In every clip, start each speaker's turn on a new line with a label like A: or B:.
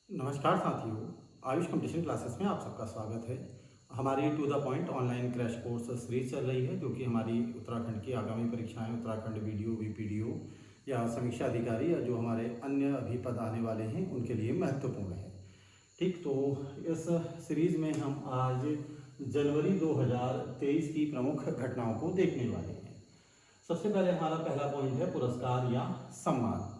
A: नमस्कार साथियों, Ayush competition classes में आप सबका स्वागत है। हमारी to the point online crash course series चल रही है, जो कि हमारी उत्तराखंड की आगामी परीक्षाएं, उत्तराखंड वीडियो वीपीडीओ या समीक्षा अधिकारी या जो हमारे अन्य अभी पद आने वाले हैं उनके लिए महत्वपूर्ण है। ठीक, तो इस सीरीज में हम आज जनवरी 2023 की प्रमुख घटनाओं को देखने वाले हैं। सबसे पहले हमारा पहला पॉइंट है पुरस्कार या सम्मान।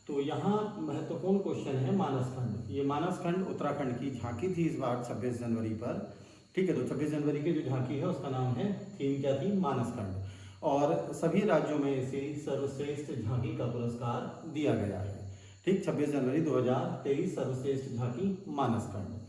A: तो यहाँ महत्वपूर्ण क्वेश्चन है मानसखंड। ये मानसखंड उत्तराखंड की झांकी थी इस बार 26 जनवरी पर। ठीक है, तो 26 जनवरी की जो झांकी है उसका नाम है, थीम क्या थी, मानसखंड। और सभी राज्यों में इसे सर्वश्रेष्ठ झांकी का पुरस्कार दिया गया है। ठीक, 26 जनवरी 2023 सर्वश्रेष्ठ झांकी मानसखंड।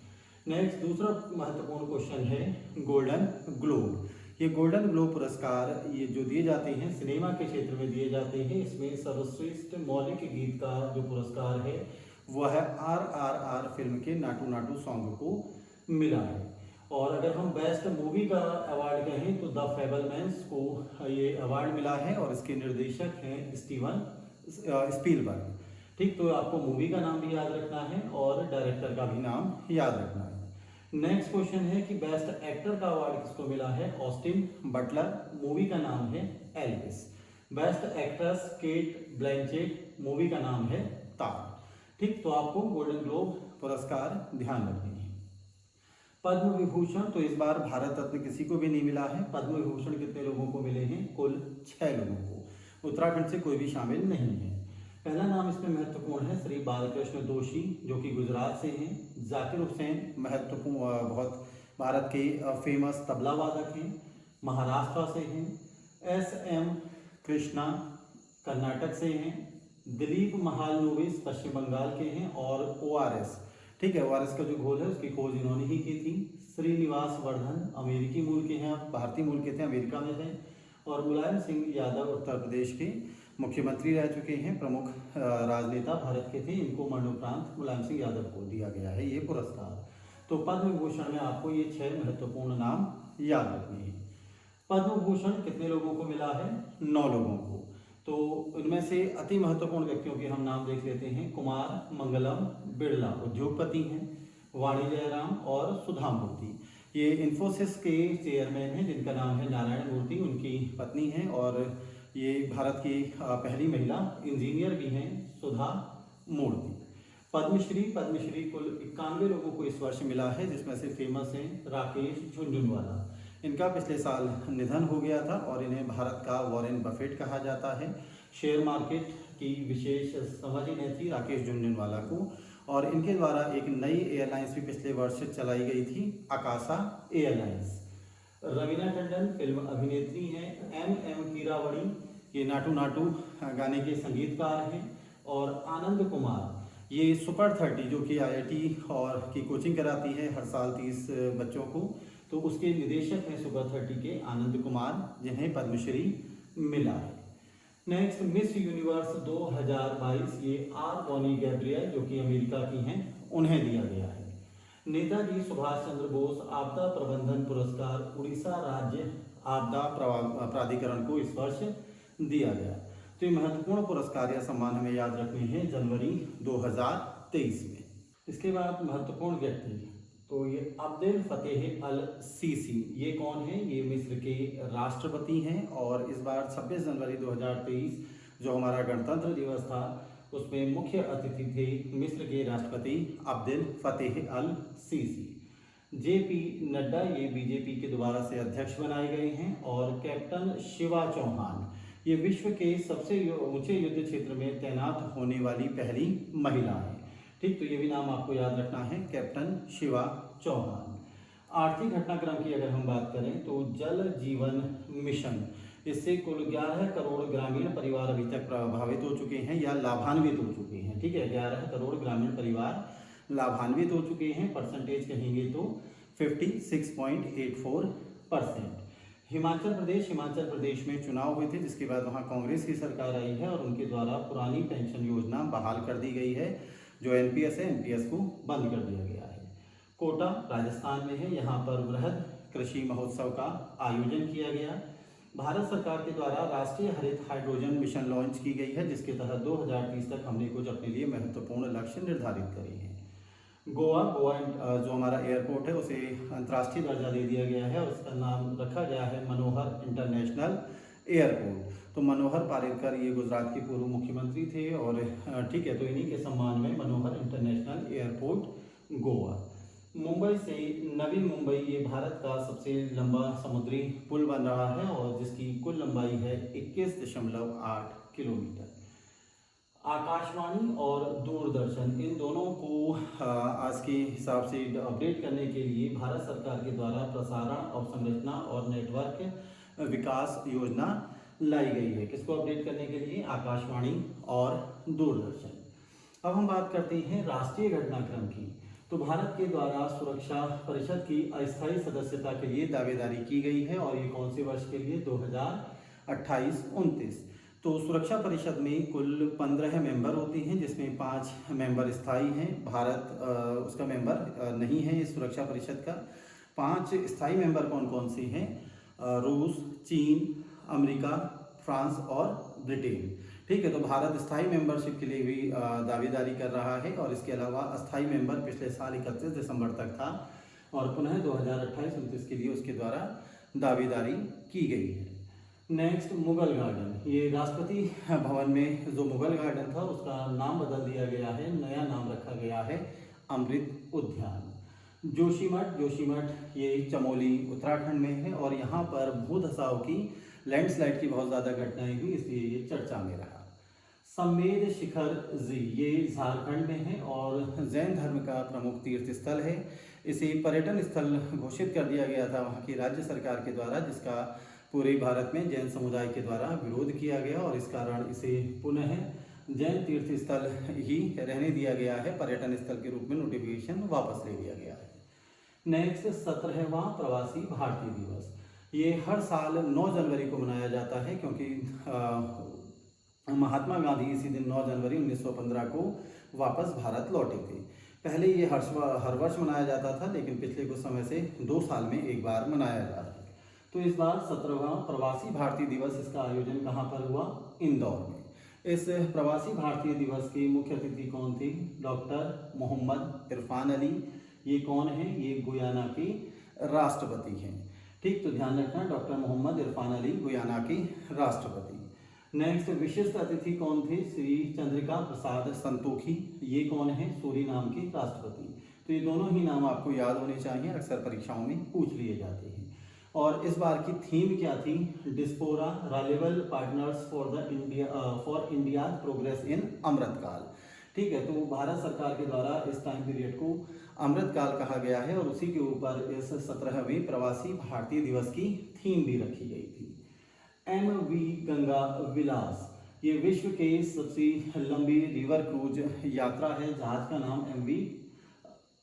A: नेक्स्ट दूसरा महत्वपूर्ण क्वेश्चन है गोल्डन ग्लोब। ये गोल्डन ग्लोब पुरस्कार ये जो दिए जाते हैं सिनेमा के क्षेत्र में दिए जाते हैं। इसमें सर्वश्रेष्ठ मौलिक गीत का जो पुरस्कार है वह है RRR फिल्म के नाटू नाटू सॉन्ग को मिला है। और अगर हम बेस्ट मूवी का अवार्ड कहें तो द फैबलमैन्स को ये अवार्ड मिला है और इसके निर्देशक हैं स्टीवन स्पीलबर्ग। ठीक, तो आपको मूवी का नाम भी याद रखना है और डायरेक्टर का भी नाम याद रखना है। नेक्स्ट क्वेश्चन है कि बेस्ट एक्टर का अवार्ड किसको मिला है, ऑस्टिन बटलर। मूवी का नाम है Elvis. Best actress Kate Blanchett. Movie का नाम है तार। ठीक, तो आपको गोल्डन ग्लोब पुरस्कार ध्यान रखने हैं। पद्म विभूषण, तो इस बार भारत रत्न किसी को भी नहीं मिला है। पद्म विभूषण कितने लोगों को मिले हैं, कुल 6 लोगों को। उत्तराखंड से कोई भी शामिल नहीं है। पहला नाम इसमें महत्वपूर्ण है श्री बालकृष्ण दोषी, जो कि गुजरात से हैं। जाकिर हुसैन महत्वपूर्ण, बहुत भारत के फेमस तबला वादक हैं, महाराष्ट्र से हैं। SM कृष्णा कर्नाटक से हैं। दिलीप महालनोबिस पश्चिम बंगाल के हैं। और ORS, ठीक है, ORS का जो घोल है उसकी खोज इन्होंने ही की थी। श्रीनिवास वर्धन अमेरिकी मूल के हैं, भारतीय मूल के थे, अमेरिका में थे। और मुलायम सिंह यादव उत्तर प्रदेश के मुख्यमंत्री रह चुके हैं, प्रमुख राजनेता भारत के थे। इनको मरणोपरांत मुलायम सिंह यादव को दिया गया है ये पुरस्कार। तो पद्म विभूषण में आपको ये 6 महत्वपूर्ण नाम याद रखने हैं। पद्म विभूषण कितने लोगों को मिला है, 9 लोगों को। तो इनमें से अति महत्वपूर्ण व्यक्तियों के हम नाम देख लेते हैं। कुमार मंगलम बिड़ला उद्योगपति हैं, वाणी जयराम और सुधा मूर्ति ये इन्फोसिस के चेयरमैन हैं, जिनका नाम है नारायण मूर्ति, उनकी पत्नी हैं। और ये भारत की पहली महिला इंजीनियर भी हैं, सुधा मूर्ति। पद्मश्री कुल 91 लोगों को इस वर्ष मिला है, जिसमें से फेमस हैं राकेश झुनझुनवाला। इनका पिछले साल निधन हो गया था और इन्हें भारत का वॉरेन बफेट कहा जाता है। शेयर मार्केट की विशेष समझ इन्हें थी राकेश झुनझुनवाला को। और इनके द्वारा एक नई एयरलाइंस भी पिछले वर्ष चलाई गई थी, आकाशा एयरलाइंस। रवीना टंडन फिल्म अभिनेत्री हैं। MM कीरावड़ी ये नाटू नाटू गाने के संगीतकार हैं। और आनंद कुमार ये सुपर 30 जो कि IIT और की कोचिंग कराती है हर साल 30 बच्चों को, तो उसके निदेशक हैं सुपर 30 के आनंद कुमार, जिन्हें पद्मश्री मिला है। नेक्स्ट मिस यूनिवर्स 2022 ये बॉनी गैब्रियल, जो कि अमेरिका की हैं, उन्हें दिया गया है। नेताजी सुभाष चंद्र बोस आपदा प्रबंधन पुरस्कार उड़ीसा राज्य आपदा प्राधिकरण को इस वर्ष दिया गया। तो ये महत्वपूर्ण पुरस्कार या सम्मान हमें याद रखने हैं जनवरी 2023 में। इसके बाद महत्वपूर्ण व्यक्ति, तो ये अब्देल फतेह अल सीसी, ये कौन है, ये मिस्र के राष्ट्रपति हैं। और इस बार 26 जनवरी 2023 जो हमारा गणतंत्र दिवस था उसमें मुख्य अतिथि थे मिस्र के राष्ट्रपति अब्देल फतेह अल सीसी। JP नड्डा ये BJP के दोबारा से अध्यक्ष बनाए गए हैं। और कैप्टन शिवा चौहान ये विश्व के सबसे ऊंचे युद्ध क्षेत्र में तैनात होने वाली पहली महिला है। ठीक, तो ये भी नाम आपको याद रखना है, कैप्टन शिवा चौहान। आर्थिक घटनाक्रम की अगर हम बात करें तो जल जीवन मिशन, इससे कुल 11 करोड़ ग्रामीण परिवार अभी तक प्रभावित हो चुके हैं या लाभान्वित हो चुके हैं। ठीक है, 11 करोड़ ग्रामीण परिवार लाभान्वित हो चुके हैं। परसेंटेज कहेंगे तो 56.84%। हिमाचल प्रदेश में चुनाव हुए थे, जिसके बाद वहाँ कांग्रेस की सरकार आई है और उनके द्वारा पुरानी पेंशन योजना बहाल कर दी गई है। जो NPS है, NPS को बंद कर दिया गया है। कोटा राजस्थान में है, यहाँ पर वृहद कृषि महोत्सव का आयोजन किया गया। भारत सरकार के द्वारा राष्ट्रीय हरित हाइड्रोजन मिशन लॉन्च की गई है, जिसके तहत 2030 तक हमने कुछ अपने लिए महत्वपूर्ण लक्ष्य निर्धारित करे हैं। गोवा जो हमारा एयरपोर्ट है उसे अंतर्राष्ट्रीय दर्जा दे दिया गया है और उसका नाम रखा गया है मनोहर इंटरनेशनल एयरपोर्ट। तो मनोहर पारिकर ये गुजरात के पूर्व मुख्यमंत्री थे और ठीक है, तो इन्हीं के सम्मान में मनोहर इंटरनेशनल एयरपोर्ट गोवा। मुंबई से नवी मुंबई, ये भारत का सबसे लंबा समुद्री पुल बन रहा है और जिसकी कुल लंबाई है 21.8 किलोमीटर। आकाशवाणी और दूरदर्शन, इन दोनों को आज के हिसाब से अपडेट करने के लिए भारत सरकार के द्वारा प्रसारण अवसंरचना और नेटवर्क विकास योजना लाई गई है। किसको अपडेट करने के लिए? आकाशवाणी और दूरदर्शन। अब हम बात करते हैं राष्ट्रीय घटनाक्रम की। तो भारत के द्वारा सुरक्षा परिषद की अस्थायी सदस्यता के लिए दावेदारी की गई है और ये कौन से वर्ष के लिए? 2028-29। तो सुरक्षा परिषद में कुल 15 मेंबर होते हैं, जिसमें 5 मेंबर स्थायी हैं। भारत उसका मेंबर नहीं है इस सुरक्षा परिषद का। 5 स्थायी मेंबर कौन कौन से हैं? रूस, चीन, अमेरिका, फ्रांस और ब्रिटेन। ठीक है, तो भारत स्थायी मेंबरशिप के लिए भी दावेदारी कर रहा है और इसके अलावा अस्थायी मेंबर पिछले साल 31 दिसंबर तक था और पुनः 2028-29 के लिए उसके द्वारा दावेदारी की गई है। Next, Mughal garden. ये राष्ट्रपति भवन में जो मुगल गार्डन था उसका नाम बदल दिया गया है, नया नाम रखा गया है अमृत उद्यान। जोशीमठ ये चमोली उत्तराखंड में है और यहाँ पर भू धसाव की, लैंडस्लाइड की बहुत ज़्यादा घटनाएं हुई, इसलिए ये चर्चा में रहा। समेद शिखर जी, ये झारखंड में है और जैन धर्म का प्रमुख तीर्थ स्थल है। इसे पर्यटन स्थल घोषित कर दिया गया था वहाँ की राज्य सरकार के द्वारा, जिसका पूरे भारत में जैन समुदाय के द्वारा विरोध किया गया और इस कारण इसे पुनः जैन तीर्थ स्थल ही रहने दिया गया है। पर्यटन स्थल के रूप में नोटिफिकेशन वापस ले लिया गया है। नेक्स्ट, 17वां प्रवासी भारतीय दिवस। ये हर साल 9 जनवरी को मनाया जाता है क्योंकि महात्मा गांधी इसी दिन 9 जनवरी 1915 को वापस भारत लौटे थे। पहले ये हर वर्ष मनाया जाता था, लेकिन पिछले कुछ समय से 2 साल में एक बार मनाया जा रहा है। तो इस बार 17वां प्रवासी भारतीय दिवस, इसका आयोजन कहाँ पर हुआ? इंदौर में। इस प्रवासी भारतीय दिवस के मुख्य अतिथि कौन थे? डॉक्टर मोहम्मद इरफान अली। ये कौन है? ये गुयाना के राष्ट्रपति हैं। ठीक, तो ध्यान रखना, डॉक्टर मोहम्मद इरफान अली गुयाना के राष्ट्रपति। नेक्स्ट, विशिष्ट अतिथि कौन थे? श्री चंद्रिका प्रसाद संतोखी। ये कौन है? सूरीनाम के राष्ट्रपति। तो ये दोनों ही नाम आपको याद होने चाहिए, अक्सर परीक्षाओं में पूछ लिए जाते हैं। और इस बार की थीम क्या थी? Diaspora reliable partners for India progress in Amrit Kaal. ठीक है, तो भारत सरकार के द्वारा इस टाइम पीरियड को अमृतकाल कहा गया है और उसी के ऊपर इस 17वें प्रवासी भारतीय दिवस की थीम भी रखी गई थी। MV गंगा विलास, ये विश्व के सबसे लंबी रिवर क्रूज यात्रा है। जहाज का नाम MV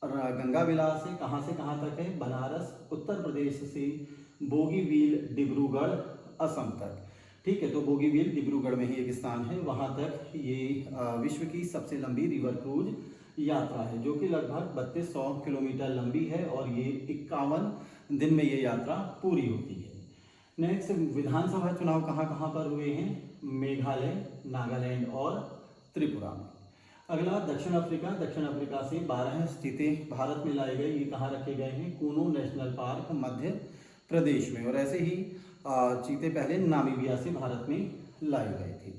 A: गंगा विलास है। कहाँ से कहाँ तक है? बनारस उत्तर प्रदेश से बोगीबील डिब्रूगढ़ असम तक। ठीक है, तो बोगीबील डिब्रूगढ़ में ही एक स्थान है, वहाँ तक ये विश्व की सबसे लंबी रिवर क्रूज यात्रा है, जो कि लगभग 3200 किलोमीटर लंबी है और ये 51 दिन में ये यात्रा पूरी होती है। नेक्स्ट, विधानसभा चुनाव कहाँ कहाँ पर हुए हैं? मेघालय, नागालैंड और त्रिपुरा में। अगला, दक्षिण अफ्रीका। दक्षिण अफ्रीका से 12 चीते भारत में लाए गए। ये कहाँ रखे गए हैं? कूनू नेशनल पार्क मध्य प्रदेश में। और ऐसे ही चीते पहले नामीबिया से भारत में लाए गए थे।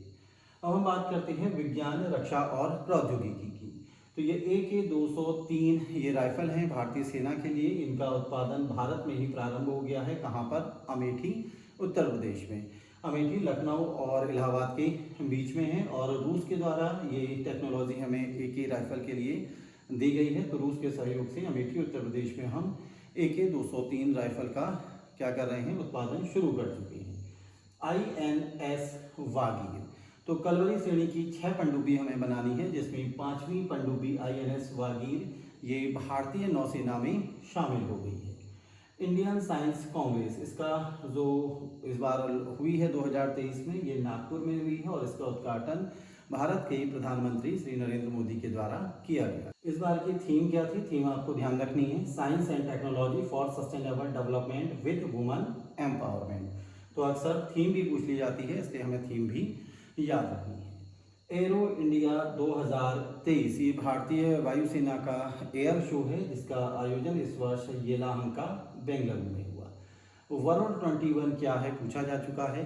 A: अब हम बात करते हैं विज्ञान, रक्षा और प्रौद्योगिकी की। तो ये AK-203 ये राइफल हैं भारतीय सेना के लिए। इनका उत्पादन भारत में ही प्रारंभ हो गया है। कहाँ पर? अमेठी उत्तर प्रदेश में। अमेठी लखनऊ और इलाहाबाद के बीच में है और रूस के द्वारा ये टेक्नोलॉजी हमें AK राइफल के लिए दी गई है। तो रूस के सहयोग से अमेठी उत्तर प्रदेश में हम AK-203 राइफल का क्या कर रहे हैं? उत्पादन शुरू कर चुके हैं। INS वागीर, तो कलवरी श्रेणी की 6 पनडुब्बी हमें बनानी है, जिसमें 5वीं पनडुब्बी INS वागीर ये भारतीय नौसेना में शामिल हो गई है। इंडियन साइंस कांग्रेस, इसका जो इस बार हुई है 2023 में, ये नागपुर में हुई है और इसका उद्घाटन भारत के प्रधानमंत्री श्री नरेंद्र मोदी के द्वारा किया गया। इस बार की थीम क्या थी? थीम आपको ध्यान रखनी है, science and technology for sustainable development with women empowerment. तो अक्सर थीम भी पूछ ली जाती है, इसलिए हमें थीम भी याद रखनी है। एरो इंडिया 2023 ये भारतीय वायुसेना का एयर शो है जिसका आयोजन इस वर्ष येलाहंका बेंगलुरु में हुआ। वरुण 21 क्या है पूछा जा चुका है।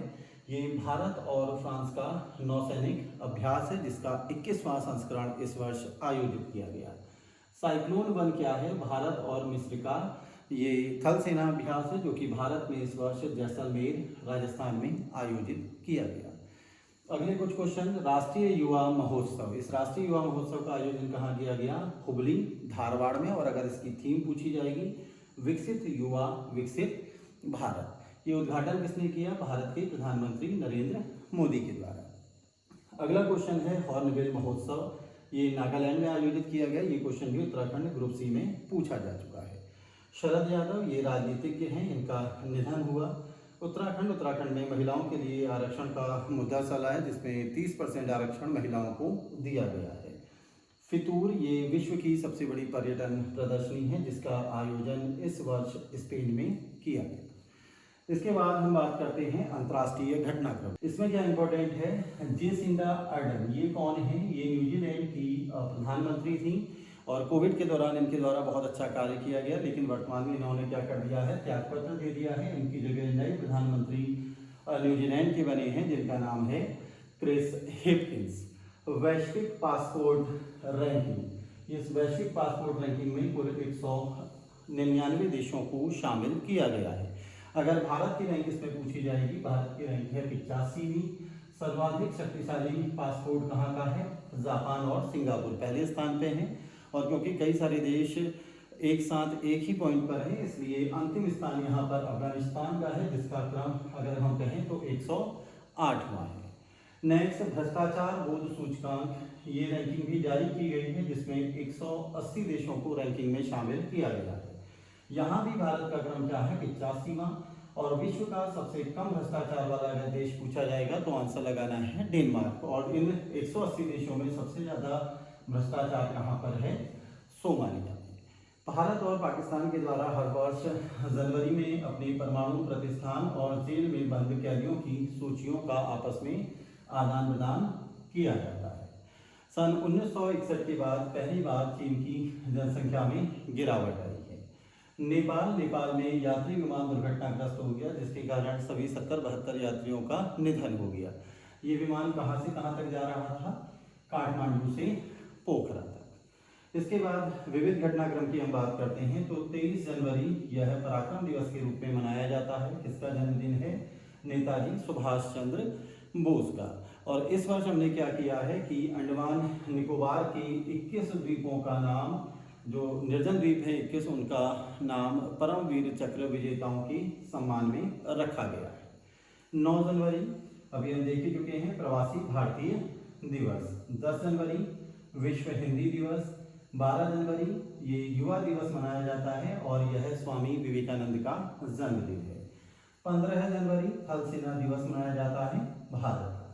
A: ये भारत और फ्रांस का नौसैनिक अभ्यास है जिसका 21वां संस्करण इस वर्ष आयोजित किया गया। साइक्लोन 1 क्या है, भारत और मिस्र का ये थल सेना अभ्यास है जो कि भारत में इस वर्ष जैसलमेर राजस्थान में आयोजित किया गया। अगले कुछ क्वेश्चन, राष्ट्रीय युवा महोत्सव, इस राष्ट्रीय युवा महोत्सव का आयोजन कहाँ किया गया, हुबली धारवाड़ में। और अगर इसकी थीम पूछी जाएगी विकसित युवा विकसित भारत, ये उद्घाटन किसने किया, भारत के प्रधानमंत्री नरेंद्र मोदी के द्वारा। अगला क्वेश्चन है हॉर्नबिल महोत्सव, ये नागालैंड में आयोजित किया गया। ये क्वेश्चन भी उत्तराखंड ग्रुप सी में पूछा जा चुका है। शरद यादव ये राजनीतिज्ञ हैं, इनका निधन हुआ। उत्तराखंड में महिलाओं के लिए आरक्षण का मुद्दा चला है जिसमें 30% आरक्षण महिलाओं को दिया गया है। फितूर ये विश्व की सबसे बड़ी पर्यटन प्रदर्शनी है जिसका आयोजन इस वर्ष स्पेन में किया गया। इसके बाद हम बात करते हैं अंतर्राष्ट्रीय घटनाक्रम। इसमें क्या इंपॉर्टेंट है, जेसिंडा अर्डन ये कौन है, ये न्यूजीलैंड की प्रधानमंत्री थी और कोविड के दौरान इनके द्वारा बहुत अच्छा कार्य किया गया, लेकिन वर्तमान में इन्होंने क्या कर दिया है, त्यागपत्र दे दिया है। इनकी जगह नए प्रधानमंत्री न्यूजीलैंड के बने हैं जिनका नाम है क्रिस हिपकिंस। वैश्विक पासपोर्ट रैंकिंग, इस वैश्विक पासपोर्ट रैंकिंग में कुल 199 देशों को शामिल किया गया है। अगर भारत की रैंक इसमें पूछी जाएगी, भारत की रैंक है 85वीं। सर्वाधिक शक्तिशाली पासपोर्ट कहाँ का है, जापान और सिंगापुर पहले स्थान पे हैं। और क्योंकि कई सारे देश एक साथ एक ही पॉइंट पर हैं इसलिए अंतिम स्थान यहाँ पर अफगानिस्तान का है जिसका क्रम अगर हम कहें तो 108वां है। नेक्स्ट भ्रष्टाचार बोध सूचकांक, ये रैंकिंग भी जारी की गई है जिसमें 180 देशों को रैंकिंग में शामिल किया गया है। यहाँ भी भारत का क्रम क्या है, 85वां। और विश्व का सबसे कम भ्रष्टाचार वाला अगर देश पूछा जाएगा तो आंसर लगाना है डेनमार्क। और इन 180 देशों में सबसे ज्यादा भ्रष्टाचार कहाँ पर है, सोमालिया में। भारत और पाकिस्तान के द्वारा हर वर्ष जनवरी में अपने परमाणु प्रतिष्ठान और जेल में बंद कैदियों की सूचियों का आपस में आदान प्रदान किया जाता है। सन 1961 के बाद पहली बार चीन की जनसंख्या में गिरावट आई है। नेपाल में यात्री विमान दुर्घटनाग्रस्त हो गया जिसके कारण सभी 70-72 यात्रियों का निधन हो गया। ये विमान कहाँ से कहाँ तक जा रहा था, काठमांडू से पोखरा तक। इसके बाद विविध घटनाक्रम की हम बात करते हैं तो 23 जनवरी यह पराक्रम दिवस के रूप में मनाया जाता है। इसका जन्मदिन है नेताजी सुभाष चंद्र बोस का। और इस वर्ष हमने क्या किया है कि अंडमान निकोबार के 21 द्वीपों का नाम, जो निर्जन द्वीप है 21, उनका नाम परमवीर चक्र विजेताओं के सम्मान में रखा गया है। 9 जनवरी अभी हम देख ही चुके हैं प्रवासी भारतीय दिवस। 10 जनवरी विश्व हिंदी दिवस। 12 जनवरी ये युवा दिवस मनाया जाता है और यह स्वामी विवेकानंद का जन्मदिन है। 15 जनवरी थल सेना दिवस मनाया जाता है भारत का।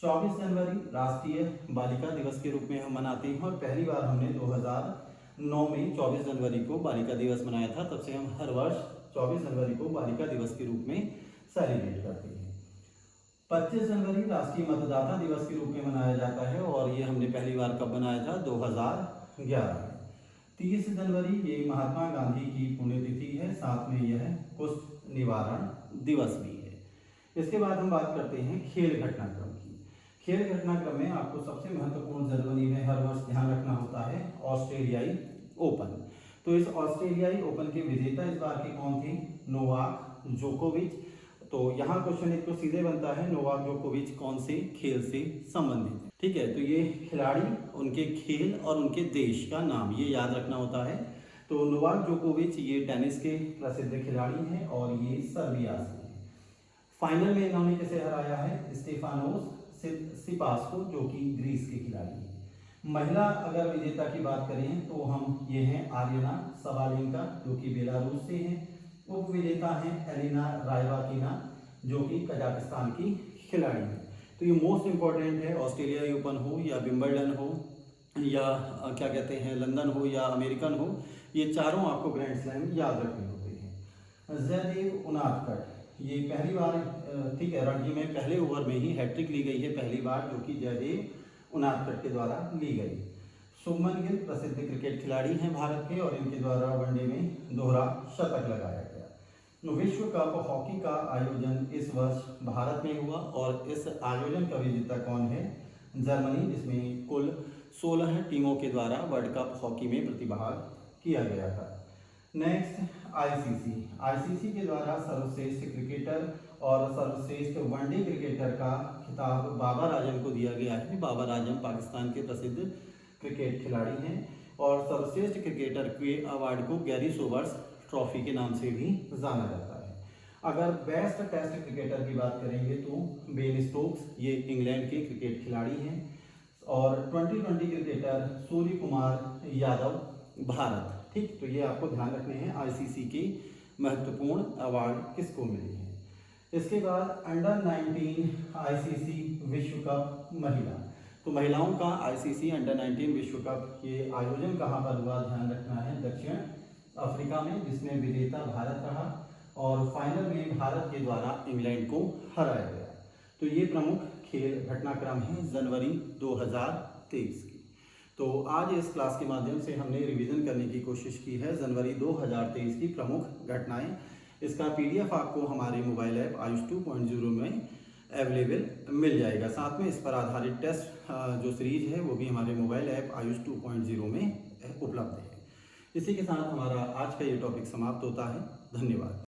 A: 24 जनवरी राष्ट्रीय बालिका दिवस के रूप में हम मनाते हैं और पहली बार हमने 2009 में 24 जनवरी को बालिका दिवस मनाया था। तब से हम हर वर्ष 24 जनवरी को बालिका दिवस के रूप में सेलिब्रेट करते हैं। 25 जनवरी राष्ट्रीय मतदाता दिवस के रूप में मनाया जाता है और ये हमने पहली बार कब मनाया था, 2011 में। 30 जनवरी ये महात्मा गांधी की पुण्यतिथि है, साथ में यह कुष्ठ निवारण दिवस भी है। इसके बाद हम बात करते हैं खेल घटनाक्रम की। खेल घटनाक्रम में आपको सबसे महत्वपूर्ण जनवरी में हर वर्ष ध्यान रखना होता है ऑस्ट्रेलियाई ओपन। तो इस ऑस्ट्रेलियाई ओपन के विजेता इस बार के कौन थे, नोवाक जोकोविच। तो यहाँ क्वेश्चन एक तो सीधे बनता है, नोवाक जोकोविच कौन से खेल से संबंधित है, ठीक है। तो ये खिलाड़ी, उनके खेल और उनके देश का नाम ये याद रखना होता है। तो नोवाक जोकोविच ये टेनिस के प्रसिद्ध खिलाड़ी हैं और ये सर्बिया से हैं। फाइनल में इन्होंने किसे हराया है, स्टेफानोस सिपास को, जो कि ग्रीस के खिलाड़ी हैं। महिला अगर विजेता की बात करें तो हम ये हैं आर्यना सबालेंका जो कि बेलारूस से हैं। उप विजेता हैं एलिना रायवाकिना जो कि कजाकिस्तान की खिलाड़ी हैं। तो ये मोस्ट इंपॉर्टेंट है, ऑस्ट्रेलियाई ओपन हो या विंबलडन हो या क्या कहते हैं लंदन हो या अमेरिकन हो, ये चारों आपको ग्रैंड स्लैम याद रखने होते हैं। जयदेव उनादकट ये पहली बार, ठीक है, रणजी में पहले ओवर में ही हैट्रिक ली गई है पहली बार, जो कि जयदेव उनादकट के द्वारा ली गई। शुभमन गिल प्रसिद्ध क्रिकेट खिलाड़ी हैं भारत के और इनके द्वारा वनडे में दोहरा शतक लगाया गया। विश्व कप हॉकी का आयोजन इस वर्ष भारत में हुआ और इस आयोजन का विजेता कौन है? जर्मनी, जिसमें कुल 16 टीमों के द्वारा वर्ल्ड कप हॉकी में प्रतिभाग किया गया था। नेक्स्ट आईसीसी के द्वारा सर्वश्रेष्ठ क्रिकेटर और सर्वश्रेष्ठ वनडे क्रिकेटर का खिताब बाबर आजम को दिया गया है। बाबर आजम पाकिस्तान के प्रसिद्ध क्रिकेट खिलाड़ी हैं और सर्वश्रेष्ठ क्रिकेटर के अवार्ड को गैरी सोबर्स ट्रॉफी के नाम से भी जाना जाता है। अगर बेस्ट टेस्ट क्रिकेटर की बात करेंगे तो बेन स्टोक्स, ये इंग्लैंड के क्रिकेट खिलाड़ी हैं, और 2020 क्रिकेटर सूर्य कुमार यादव, भारत। ठीक, तो ये आपको ध्यान रखने हैं आईसीसी के महत्वपूर्ण अवार्ड किसको मिले हैं। इसके बाद अंडर 19 आईसीसी विश्व कप महिला, तो महिलाओं का आईसीसी अंडर 19 विश्व कप ये आयोजन कहाँ पर हुआ, ध्यान रखना है, दक्षिण अफ्रीका में, जिसमें विजेता भारत रहा और फाइनल में भारत के द्वारा इंग्लैंड को हराया गया। तो ये प्रमुख खेल घटनाक्रम है जनवरी 2023 की। तो आज इस क्लास के माध्यम से हमने रिवीजन करने की कोशिश की है जनवरी 2023 की प्रमुख घटनाएं। इसका पीडीएफ आपको हमारे मोबाइल ऐप आयुष 2.0 में अवेलेबल मिल जाएगा। साथ में इस पर आधारित टेस्ट जो सीरीज है वो भी हमारे मोबाइल ऐप आयुष 2.0 में उपलब्ध है। इसी के साथ हमारा आज का ये टॉपिक समाप्त होता है। धन्यवाद।